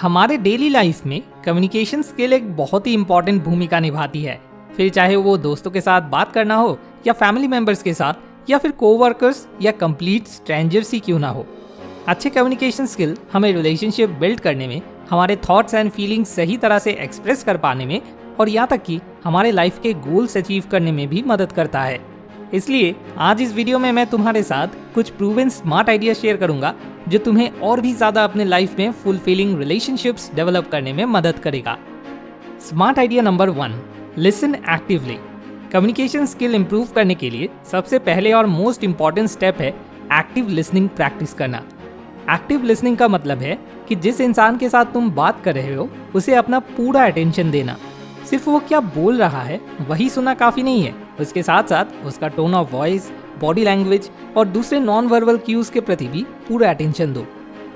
हमारे daily life में communication skill एक बहुत ही इंपॉर्टेंट भूमिका निभाती है। फिर चाहे वो दोस्तों के साथ बात करना हो या फैमिली मेंबर्स के साथ या फिर कोवर्कर्स या कंप्लीट स्ट्रेंजर्स ही क्यों ना हो। अच्छे कम्युनिकेशन स्किल हमें रिलेशनशिप बिल्ड करने में, हमारे थॉट्स एंड फीलिंग्स सही तरह से एक्सप्रेस कर पाने में और यहाँ तक कि हमारे लाइफ के गोल्स अचीव करने में भी मदद करता है। इसलिए आज इस वीडियो में मैं तुम्हारे साथ कुछ प्रूवन स्मार्ट आइडिया शेयर करूंगा जो तुम्हें और भी ज्यादा अपने लाइफ में फुलफिलिंग रिलेशनशिप्स डेवलप करने में मदद करेगा। Smart idea number 1, listen actively. Communication skill improve करने के लिए सबसे पहले और मोस्ट इंपॉर्टेंट स्टेप है एक्टिव लिसनिंग प्रैक्टिस करना। एक्टिव लिसनिंग का मतलब है कि जिस इंसान के साथ तुम बात कर रहे हो उसे अपना पूरा अटेंशन देना। सिर्फ वो क्या बोल रहा है वही सुनना काफी नहीं है, उसके साथ साथ उसका tone of voice, body language और दूसरे नॉन वर्बल क्यूज के प्रति भी पूरा अटेंशन दो।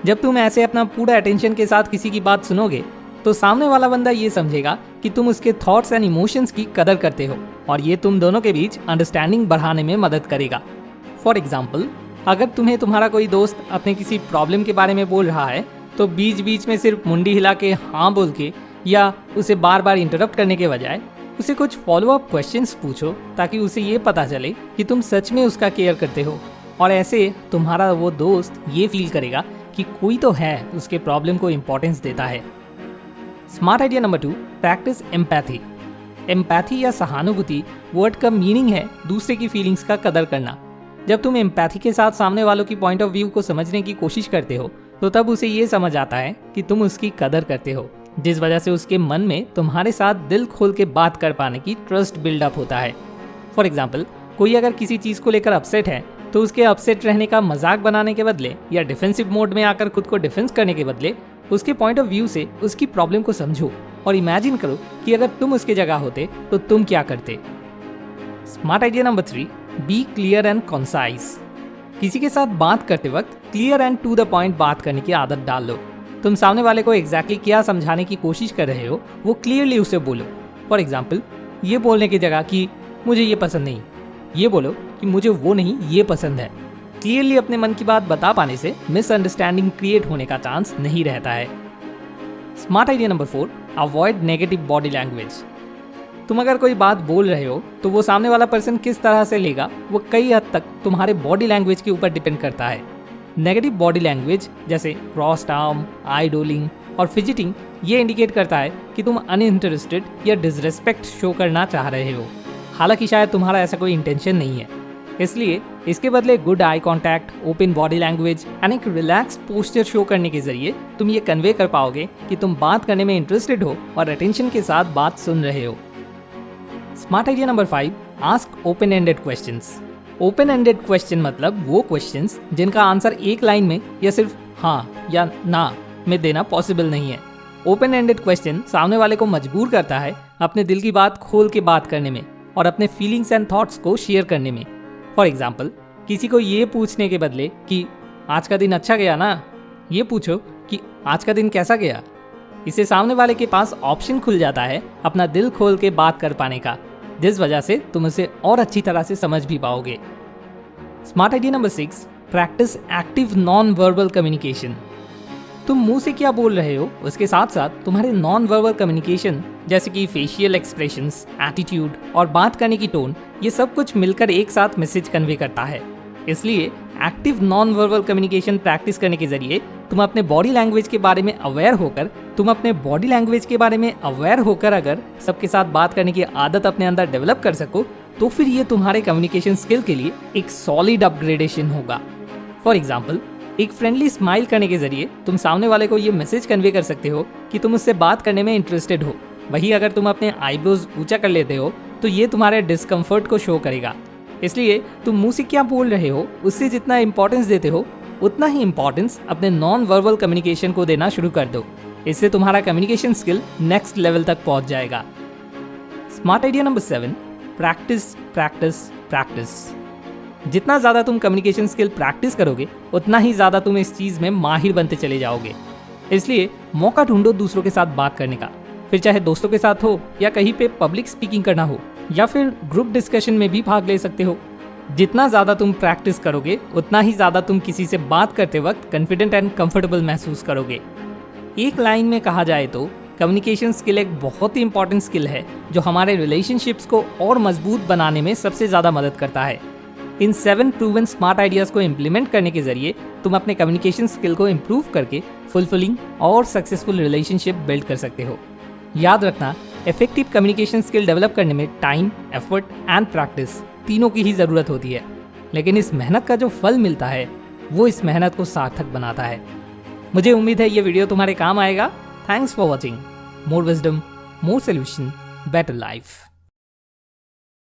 जब तुम ऐसे अपना पूरा अटेंशन के साथ किसी की बात सुनोगे तो सामने वाला बंदा ये समझेगा कि तुम उसके थॉट्स एंड इमोशंस की कदर करते हो और ये तुम दोनों के बीच अंडरस्टैंडिंग बढ़ाने में मदद करेगा। फॉर एग्जाम्पल, अगर तुम्हें तुम्हारा कोई दोस्त अपने किसी प्रॉब्लम के बारे में बोल रहा है तो बीच बीच में सिर्फ मुंडी हिला के हाँ बोल के या उसे बार बार इंटरप्ट करने के बजाय उसे कुछ फॉलो अप क्वेश्चंस पूछो ताकि उसे ये पता चले कि तुम सच में उसका केयर करते हो। और ऐसे तुम्हारा वो दोस्त ये फील करेगा कि कोई तो है उसके प्रॉब्लम को इम्पोर्टेंस देता है। Smart idea number 2, practice empathy. Empathy या सहानुभूति वर्ड का मीनिंग है दूसरे की फीलिंग्स का कदर करना। जब तुम एम्पैथी के साथ सामने वालों की पॉइंट ऑफ व्यू को समझने की कोशिश करते हो तो तब उसे ये समझ आता है कि तुम उसकी कदर करते हो, जिस वजह से उसके मन में तुम्हारे साथ दिल खोल के बात कर पाने की ट्रस्ट बिल्डअप होता है। फॉर एग्जाम्पल, कोई अगर किसी चीज़ को लेकर अपसेट है तो उसके अपसेट रहने का मजाक बनाने के बदले या डिफेंसिव मोड में आकर खुद को डिफेंस करने के बदले उसके पॉइंट ऑफ व्यू से उसकी प्रॉब्लम को समझो और इमेजिन करो कि अगर तुम उसके जगह होते तो तुम क्या करते। Smart idea number 3, be clear and concise. किसी के साथ बात करते वक्त clear and to the point बात करने की आदत डाल लो। तुम सामने वाले को एग्जैक्टली क्या समझाने की कोशिश कर रहे हो वो क्लियरली उसे बोलो। फॉर एग्जाम्पल, ये बोलने की जगह कि मुझे ये पसंद नहीं, ये बोलो कि मुझे वो नहीं ये पसंद है। क्लियरली अपने मन की बात बता पाने से मिसअंडरस्टैंडिंग क्रिएट होने का चांस नहीं रहता है। Smart idea number 4, avoid negative body language. तुम अगर कोई बात बोल रहे हो तो वो सामने वाला पर्सन किस तरह से लेगा वो कई हद तक तुम्हारे बॉडी लैंग्वेज के ऊपर डिपेंड करता है। नेगेटिव बॉडी लैंग्वेज जैसे क्रॉस्ड आर्म, आई रोलिंग और फिजिटिंग ये इंडिकेट करता है कि तुम अनइंटरेस्टेड या डिसरेस्पेक्ट शो करना चाह रहे हो, हालांकि शायद तुम्हारा ऐसा कोई इंटेंशन नहीं है। इसलिए इसके बदले good eye contact, open body language and एक रिलैक्स्ड पोस्चर शो करने के जरिए तुम ये कन्वे कर पाओगे कि तुम बात करने में इंटरेस्टेड हो और अटेंशन के साथ बात सुन रहे हो। Smart idea number 5, ask open ended questions. Open ended question मतलब वो क्वेश्चंस जिनका आंसर एक लाइन में या सिर्फ हाँ या ना में देना पॉसिबल नहीं है। ओपन एंडेड क्वेश्चन सामने वाले को मजबूर करता है अपने दिल की बात खोल के बात करने में और अपने फीलिंग्स एंड थॉट्स को शेयर करने में। फॉर एग्जाम्पल, किसी को ये पूछने के बदले कि आज का दिन अच्छा गया ना, ये पूछो कि आज का दिन कैसा गया। इससे सामने वाले के पास ऑप्शन खुल जाता है अपना दिल खोल के बात कर पाने का, जिस वजह से तुम उसे और अच्छी तरह से समझ भी पाओगे। Smart idea number 6, practice active non verbal communication. तुम मुंह से क्या बोल रहे हो उसके साथ साथ तुम्हारे नॉन वर्बल कम्युनिकेशन जैसे कि फेशियल एक्सप्रेशंस, एटीट्यूड और बात करने की टोन, ये सब कुछ मिलकर एक साथ मैसेज कन्वे करता है। इसलिए active non verbal communication practice करने के जरिए तुम अपने बॉडी लैंग्वेज के बारे में अवेयर होकर अगर सबके साथ बात करने की आदत अपने अंदर डेवलप कर सको तो फिर ये तुम्हारे कम्युनिकेशन स्किल के लिए एक सॉलिड अपग्रेडेशन होगा। फॉर एग्जाम्पल, एक फ्रेंडली स्माइल करने के जरिए तुम सामने वाले को ये मैसेज कन्वे कर सकते हो कि तुम उससे बात करने में इंटरेस्टेड हो। वहीं अगर तुम अपने आईब्रोज ऊंचा कर लेते हो तो ये तुम्हारे डिस्कम्फर्ट को शो करेगा। इसलिए तुम मुंह से क्या बोल रहे हो उससे जितना इंपॉर्टेंस देते हो उतना ही इंपॉर्टेंस अपने नॉन वर्बल कम्युनिकेशन को देना शुरू कर दो। इससे तुम्हारा कम्युनिकेशन स्किल नेक्स्ट लेवल तक पहुंच जाएगा। Smart idea number 7, practice practice practice. जितना ज़्यादा तुम कम्युनिकेशन स्किल प्रैक्टिस करोगे उतना ही ज़्यादा तुम इस चीज़ में माहिर बनते चले जाओगे। इसलिए मौका ढूंढो दूसरों के साथ बात करने का, फिर चाहे दोस्तों के साथ हो या कहीं पे पब्लिक स्पीकिंग करना हो या फिर ग्रुप डिस्कशन में भी भाग ले सकते हो। जितना ज़्यादा तुम प्रैक्टिस करोगे उतना ही ज़्यादा तुम किसी से बात करते वक्त कॉन्फिडेंट एंड कंफर्टेबल महसूस करोगे। एक लाइन में कहा जाए तो कम्युनिकेशन स्किल एक बहुत ही इंपॉर्टेंट स्किल है जो हमारे रिलेशनशिप्स को और मजबूत बनाने में सबसे ज़्यादा मदद करता है। इन 7 प्रूवन स्मार्ट आइडियाज़ को इम्प्लीमेंट करने के जरिए तुम अपने कम्युनिकेशन स्किल को इम्प्रूव करके फुलफिलिंग और सक्सेसफुल रिलेशनशिप बिल्ड कर सकते हो। याद रखना, इफेक्टिव कम्युनिकेशन स्किल डेवलप करने में टाइम, एफर्ट एंड प्रैक्टिस तीनों की ही ज़रूरत होती है, लेकिन इस मेहनत का जो फल मिलता है वो इस मेहनत को सार्थक बनाता है। मुझे उम्मीद है ये वीडियो तुम्हारे काम आएगा। Thanks for watching. More wisdom, more solution, better life.